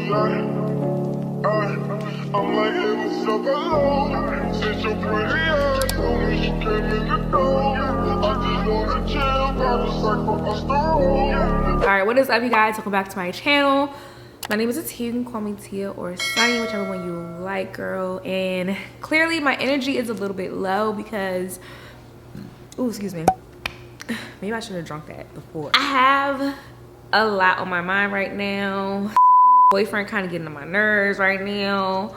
I'm like heaven so below. Since your pretty eyes told me she came in the door. I just wanna chill, got a sacrifice the road. Alright, what is up, you guys? Welcome back to my channel. My name is Tia. You can call me Tia or Sunny, whichever one you like, girl. And clearly my energy is a little bit low because, oh, excuse me. Maybe I should have drunk that before. I have a lot on my mind right now. Boyfriend kind of getting on my nerves right now.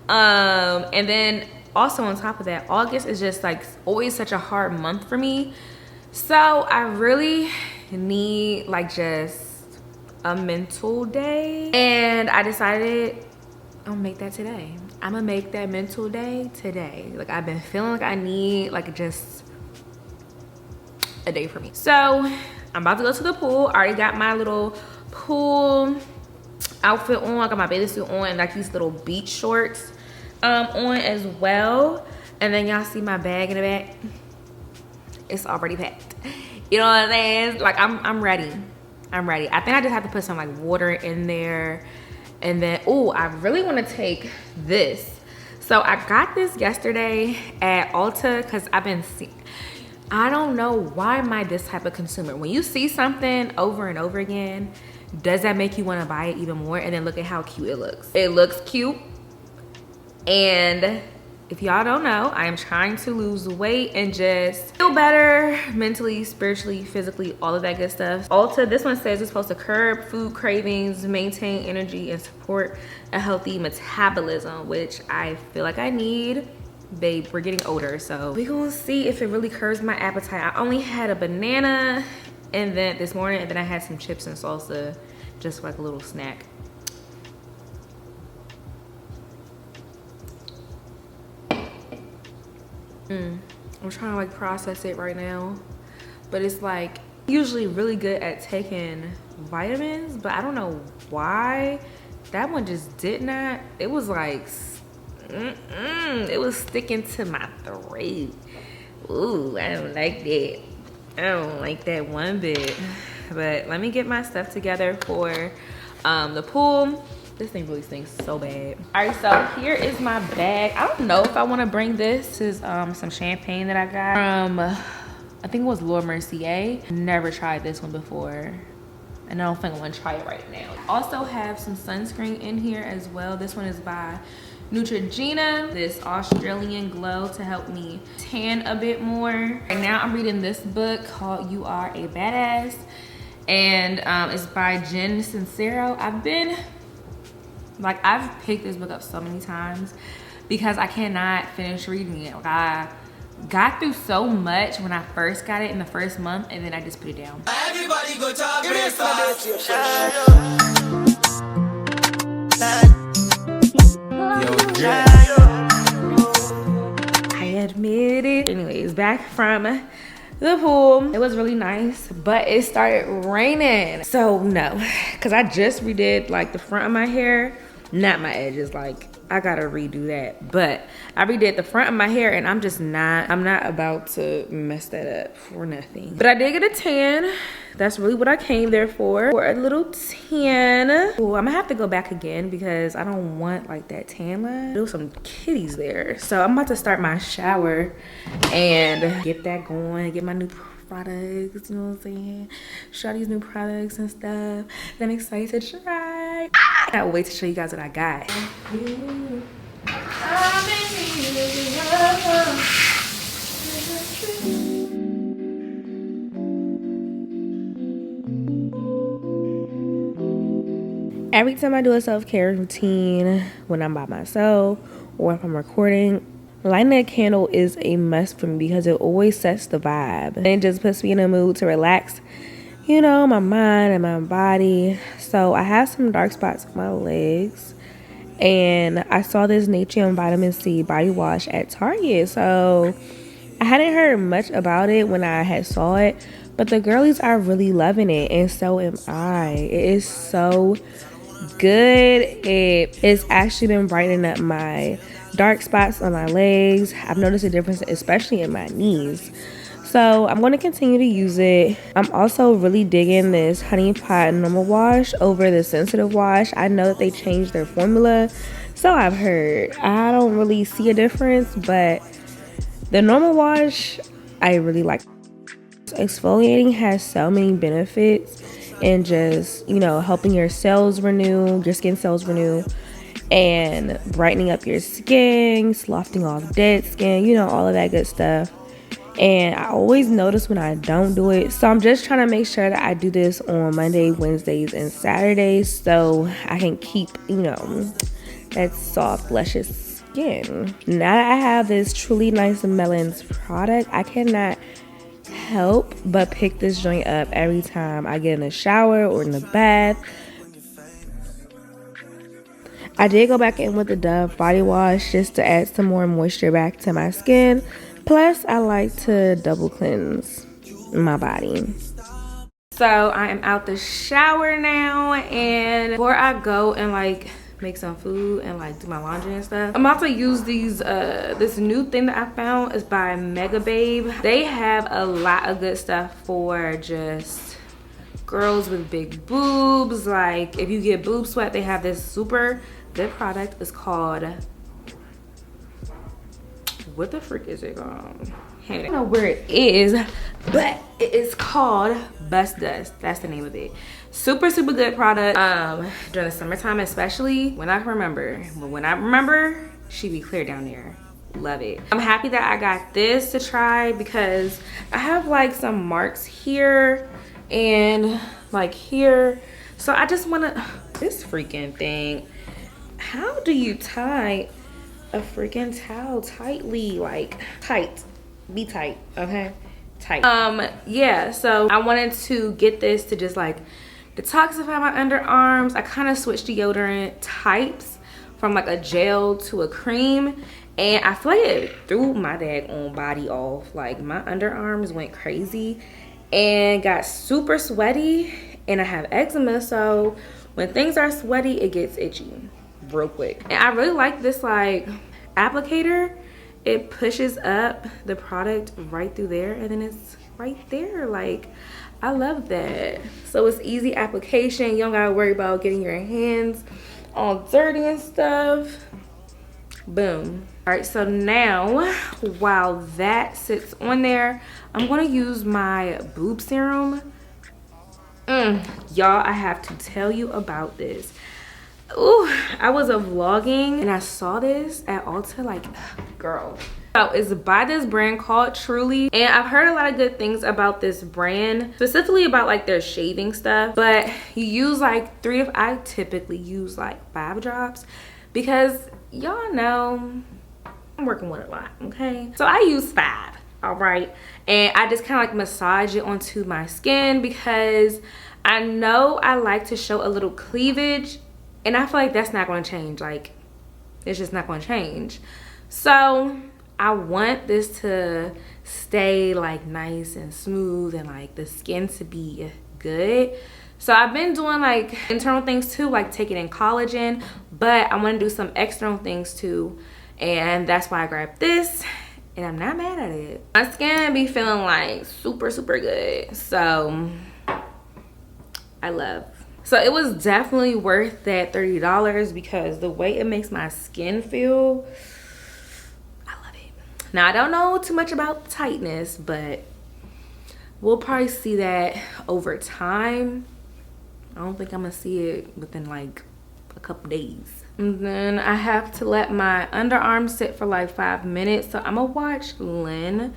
And then also on top of that, August is just like always such a hard month for me. So I really need like just a mental day. And I decided I'm gonna make that today. I'm gonna make that mental day today. Like I've been feeling like I need like just a day for me. So I'm about to go to the pool. I already got my little pool outfit on. I got my bathing suit on and like these little beach shorts on as well. And then y'all see my bag in the back. It's already packed. You know what I'm saying? Like I'm ready. I'm ready. I think I just have to put some like water in there. And then, oh, I really want to take this. So I got this yesterday at Ulta because I've been seeing, I don't know why am I this type of consumer. When you see something over and over again, does that make you want to buy it even more? And then look at how cute it looks. It looks cute. And if y'all don't know, I am trying to lose weight and just feel better mentally, spiritually, physically, all of that good stuff. Ulta, this one says it's supposed to curb food cravings, maintain energy, and support a healthy metabolism, which I feel like I need. Babe, we're getting older, so we're gonna see if it really curbs my appetite. I only had a banana and then this morning, and then I had some chips and salsa, just like a little snack. I'm trying to like process it right now, but it's like usually really good at taking vitamins, but I don't know why that one just did not. It was like it was sticking to my throat. Ooh, I don't like that. I don't like that one bit. But let me get my stuff together for the pool. This thing really stinks so bad. All right, so here is my bag. I don't know if I want to bring this. This is some champagne that I got from, I think it was Laura Mercier. Never tried this one before. And I don't think I want to try it right now. Also have some sunscreen in here as well. This one is by Neutrogena, this Australian glow to help me tan a bit more. Right now I'm reading this book called You Are a Badass. And it's by Jen Sincero. I've picked this book up so many times because I cannot finish reading it. Like I got through so much when I first got it in the first month, and then I just put it down. Everybody go talk I admit it. Anyways, back from the pool. It was really nice, but it started raining. So no, because I just redid like the front of my hair, not my edges. Like I gotta redo that, but I redid the front of my hair and I'm not about to mess that up for nothing. But I did get a tan. That's really what I came there for a little tan. Ooh, I'm gonna have to go back again because I don't want like that tan line. There was some kitties there. So I'm about to start my shower and get that going, get my new products, you know what I'm saying? Try these new products and stuff. I'm excited to try. I can't wait to show you guys what I got. Every time I do a self-care routine, when I'm by myself or if I'm recording, lighting a candle is a must for me because it always sets the vibe. And it just puts me in a mood to relax, you know, my mind and my body. So I have some dark spots on my legs. And I saw this Nature Vitamin C body wash at Target. So I hadn't heard much about it when I had saw it. But the girlies are really loving it. And so am I. It is so good. It's actually been brightening up my dark spots on my legs. I've noticed a difference, especially in my knees. So I'm going to continue to use it. I'm also really digging this honey pot normal wash over the sensitive wash. I know that they changed their formula, so I've heard. I don't really see a difference, but the normal wash I really like. Exfoliating has so many benefits, and just, you know, helping your cells renew, your skin cells renew, and brightening up your skin, sloughing off dead skin, you know, all of that good stuff. And I always notice when I don't do it, so I'm just trying to make sure that I do this on Monday, Wednesdays, and Saturdays, so I can keep, you know, that soft, luscious skin. Now that I have this Truly Nice Melons product, I cannot help but pick this joint up every time I get in the shower or in the bath. I did go back in with the Dove body wash just to add some more moisture back to my skin. Plus, I like to double cleanse my body. So I am out the shower now, and before I go and like make some food and like do my laundry and stuff, I'm about to use these this new thing that I found is by Mega Babe. They have a lot of good stuff for just girls with big boobs. Like if you get boob sweat, they have this super good product. It's called, what the frick is it called? I don't know where it is, but it is called Bust Dust. That's the name of it. Super good product during the summertime, especially when I can remember. But when I remember, she be clear down there. Love it. I'm happy that I got this to try because I have like some marks here and like here. So I just wanna, this freaking thing, how do you tie a freaking towel tightly? Like tight, be tight, okay? Tight. Yeah, so I wanted to get this to just like detoxify my underarms. I kind of switched deodorant types from like a gel to a cream, and I feel like it threw my daggone body off. Like my underarms went crazy and got super sweaty, and I have eczema, so when things are sweaty, it gets itchy real quick. And I really like this like applicator. It pushes up the product right through there, and then it's right there. Like, I love that. So it's easy application. You don't gotta worry about getting your hands all dirty and stuff. Boom. All right, so now while that sits on there, I'm gonna use my boob serum. Y'all, I have to tell you about this. Ooh, I was vlogging and I saw this at Ulta, like, girl. So it's by this brand called Truly, and I've heard a lot of good things about this brand, specifically about like their shaving stuff. But you use like I typically use like 5 drops because y'all know I'm working with a lot, okay? So I use 5, all right? And I just kind of like massage it onto my skin because I know I like to show a little cleavage, and I feel like that's not going to change. Like, it's just not going to change. So I want this to stay like nice and smooth and like the skin to be good. So I've been doing like internal things too, like taking in collagen, but I want to do some external things too. And that's why I grabbed this, and I'm not mad at it. My skin be feeling like super good. So I love. So it was definitely worth that $30 because the way it makes my skin feel, I love it. Now, I don't know too much about tightness, but we'll probably see that over time. I don't think I'm gonna see it within like a couple days. And then I have to let my underarms sit for like 5 minutes. So I'm gonna watch Lynn.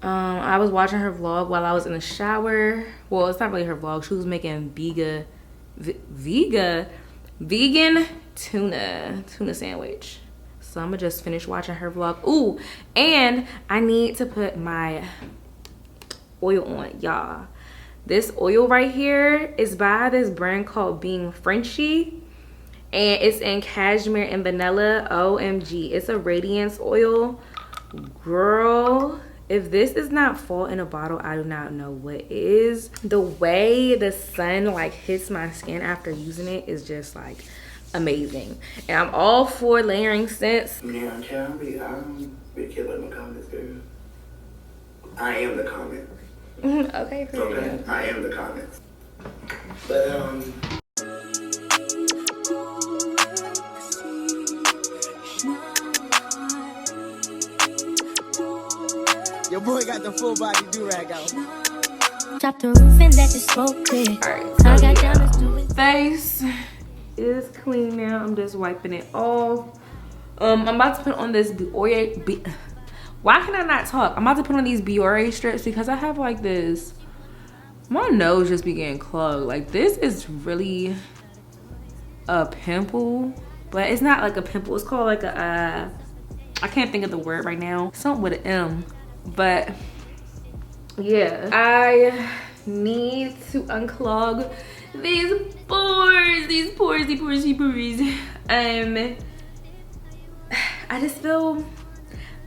I was watching her vlog while I was in the shower. Well, it's not really her vlog. She was making vegan tuna sandwich. So I'm gonna just finish watching her vlog. Ooh, and I need to put my oil on, y'all. This oil right here is by this brand called Being Frenchy, and it's in cashmere and vanilla. OMG, it's a radiance oil. Girl, if this is not fall in a bottle, I do not know what is. The way the sun like hits my skin after using it is just like amazing. And I'm all for layering scents. Yeah, I'm be killing the comments, girl. I am the comment. Okay, great. Okay, I am the comment. But your boy got the full body do-rag out. Drop the roof and let the smoke clear. Alright, so I got diamonds doing face is clean now. I'm just wiping it off. I'm about to put on this why can I not talk? I'm about to put on these Biore strips because I have like this, my nose just be getting clogged. Like this is really a pimple, but it's not like a pimple. It's called like a, I can't think of the word right now. Something with an M, but yeah. I need to unclog these pores. I just feel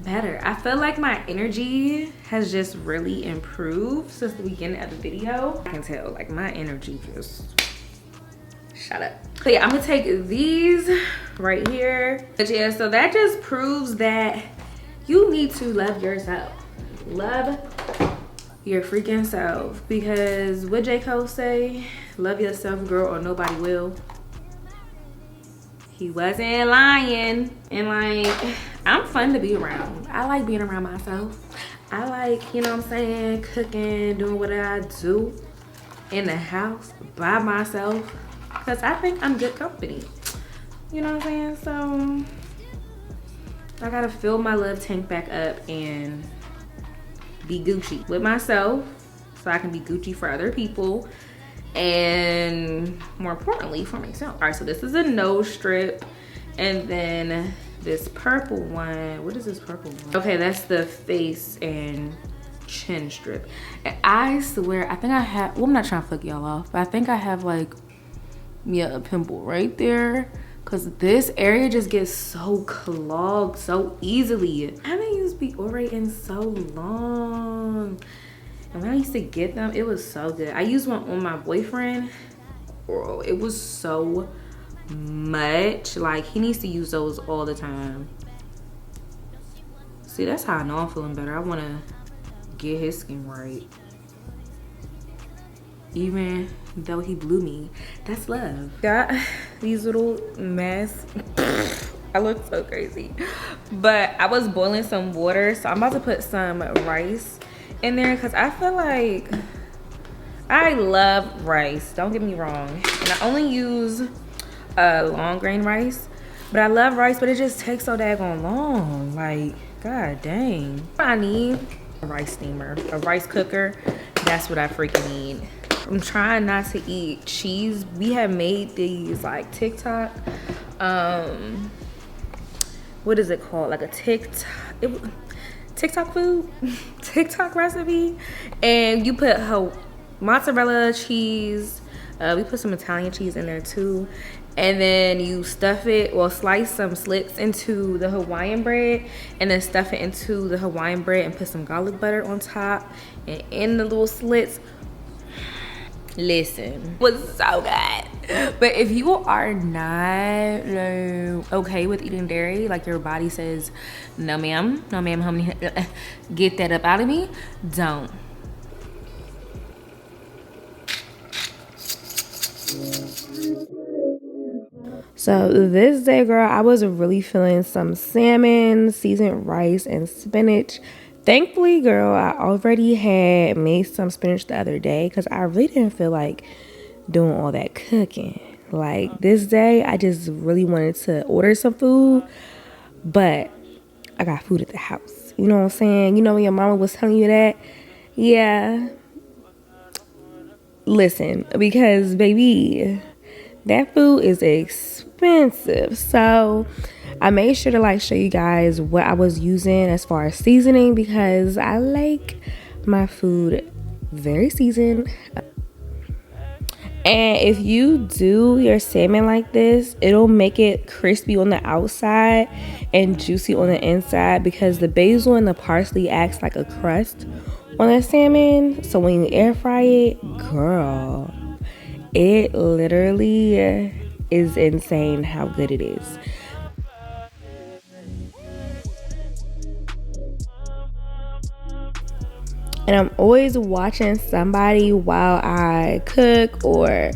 better. I feel like my energy has just really improved since the beginning of the video. I can tell like my energy just shut up. So yeah, I'm gonna take these right here. But yeah, so that just proves that you need to love yourself. Love your freaking self, because what J. Cole say, love yourself, girl, or nobody will. He wasn't lying. And like, I'm fun to be around. I like being around myself. I like, you know what I'm saying, cooking, doing what I do in the house by myself, because I think I'm good company. You know what I'm saying? So I gotta fill my love tank back up and be Gucci with myself so I can be Gucci for other people, and more importantly for myself. All right, so this is a nose strip, and then this purple one, what is this purple one? Okay, that's the face and chin strip. And I swear, I think I have, well, I'm not trying to fuck y'all off, but I think I have like, yeah, a pimple right there, because this area just gets so clogged so easily. I haven't used Biore in so long. And when I used to get them, it was so good. I used one on my boyfriend. Bro, it was so much. Like, he needs to use those all the time. See, that's how I know I'm feeling better. I want to get his skin right. Even though he blew me, that's love. Got these little masks. I look so crazy. But I was boiling some water, so I'm about to put some rice in there, because I feel like I love rice, don't get me wrong, and I only use long grain rice, but I love rice, but it just takes so daggone long. Like, god dang. I need a rice steamer, a rice cooker. That's what I freaking need. I'm trying not to eat cheese. We have made these like TikTok, what is it called, like a TikTok food, TikTok recipe, and you put mozzarella cheese, we put some Italian cheese in there too, and then you stuff it, well, slice some slits into the Hawaiian bread, and then stuff it into the Hawaiian bread and put some garlic butter on top and in the little slits. Listen, it was so good. But if you are not okay with eating dairy, like your body says, no ma'am, honey, get that up out of me, don't. So this day, girl, I was really feeling some salmon, seasoned rice, and spinach. Thankfully, girl, I already had made some spinach the other day because I really didn't feel like doing all that cooking. Like this day, I just really wanted to order some food, but I got food at the house. You know what I'm saying? You know when your mama was telling you that? Yeah. Listen, because baby, that food is expensive. So I made sure to like show you guys what I was using as far as seasoning, because I like my food very seasoned. And if you do your salmon like this, it'll make it crispy on the outside and juicy on the inside, because the basil and the parsley acts like a crust on the salmon. So when you air fry it, girl, it literally is insane how good it is. And I'm always watching somebody while I cook or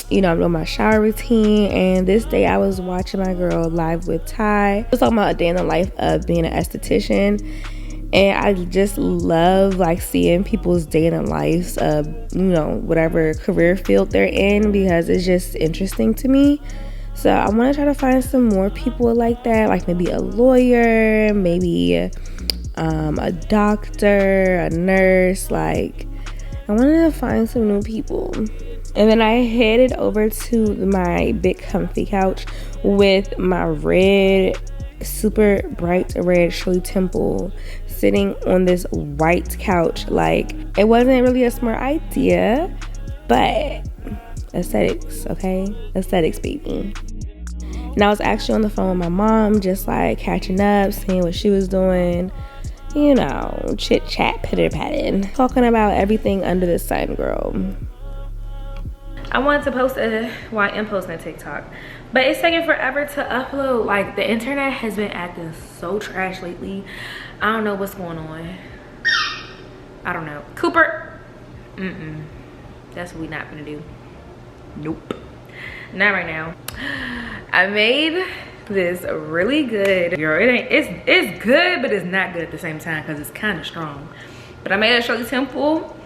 you know, I'm doing my shower routine. And this day I was watching my girl Live with Ty. I was talking about a day in the life of being an esthetician, and I just love like seeing people's day in the lives of, you know, whatever career field they're in, because it's just interesting to me. So I want to try to find some more people like that, like maybe a lawyer, maybe a doctor, a nurse. Like, I wanted to find some new people. And then I headed over to my big comfy couch with my red, super bright red Shirley Temple sitting on this white couch. Like, it wasn't really a smart idea, but aesthetics, okay? Aesthetics, baby. And I was actually on the phone with my mom, just like catching up, seeing what she was doing. You know, chit chat, pitter patting, talking about everything under the sun, girl. I wanted to post I am posting a TikTok, but it's taking forever to upload. Like, the internet has been acting so trash lately. I don't know what's going on. I don't know. Cooper, that's what we not gonna do. Nope, not right now. I made this really good, girl. It's good, but it's not good at the same time because it's kind of strong. But I made a Shirley Temple,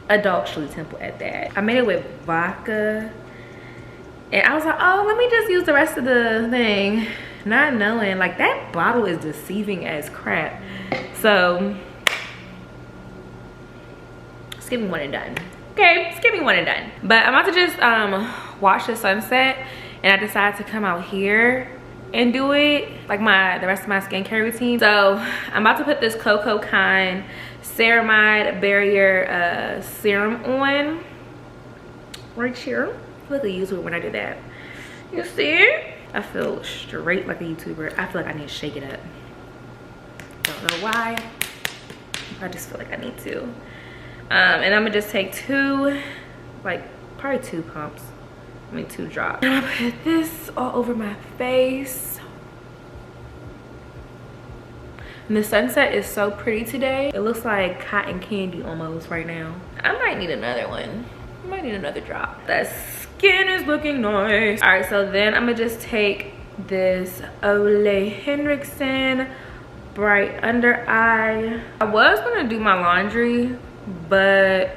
a dark Shirley Temple at that. I made it with vodka, and I was like, oh, let me just use the rest of the thing, not knowing like that bottle is deceiving as crap. So skip me one and done. Okay, skip me one and done. But I'm about to just watch the sunset, and I decided to come out here and do it like the rest of my skincare routine. So I'm about to put this Coco Kind Ceramide Barrier Serum on right here. I feel like a YouTuber when I do that. You see? I feel straight like a YouTuber. I feel like I need to shake it up. Don't know why. I just feel like I need to. And I'm gonna just take two, like probably 2 pumps. I mean 2 drops. And I put this all over my face. And the sunset is so pretty today. It looks like cotton candy almost right now. I might need another one. I might need another drop. That skin is looking nice. All right, so then I'm gonna just take this Ole Henriksen Bright Under Eye. I was gonna do my laundry, but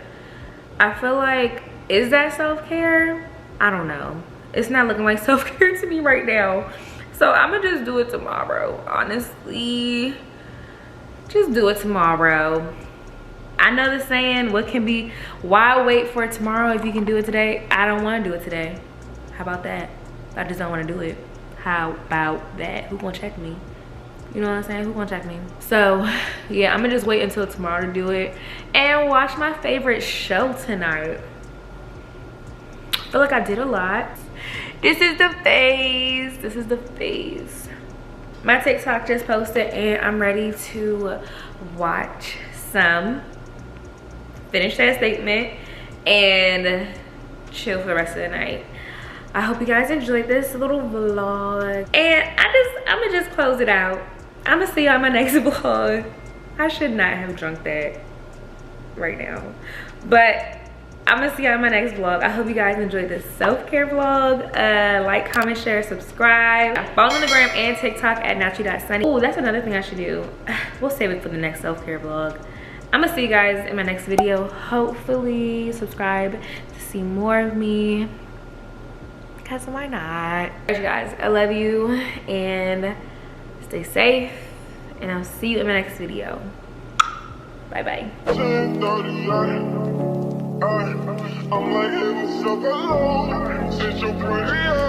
I feel like, is that self-care? I don't know. It's not looking like self-care to me right now. So I'm gonna just do it tomorrow, honestly. Just do it tomorrow. I know the saying, why wait for tomorrow if you can do it today? I don't want to do it today. How about that? I just don't want to do it. How about that? Who gonna check me? You know what I'm saying? Who gonna check me? So yeah, I'm gonna just wait until tomorrow to do it and watch my favorite show tonight. I feel like I did a lot. This is the phase. This is the phase. My TikTok just posted, and I'm ready to watch some, finish that statement, and chill for the rest of the night. I hope you guys enjoyed this little vlog, and I'm gonna just close it out. I'm gonna see y'all in my next vlog. I should not have drunk that right now, but I'm gonna see y'all in my next vlog. I hope you guys enjoyed this self-care vlog. Like, comment, share, subscribe. Follow on the gram and TikTok at Nachi.Sunny. Oh, that's another thing I should do. We'll save it for the next self-care vlog. I'm gonna see you guys in my next video. Hopefully subscribe to see more of me, because why not? Alright, you guys, I love you, and stay safe, and I'll see you in my next video. Bye bye. I'm like, hey, what's up, hello? Since you're pretty,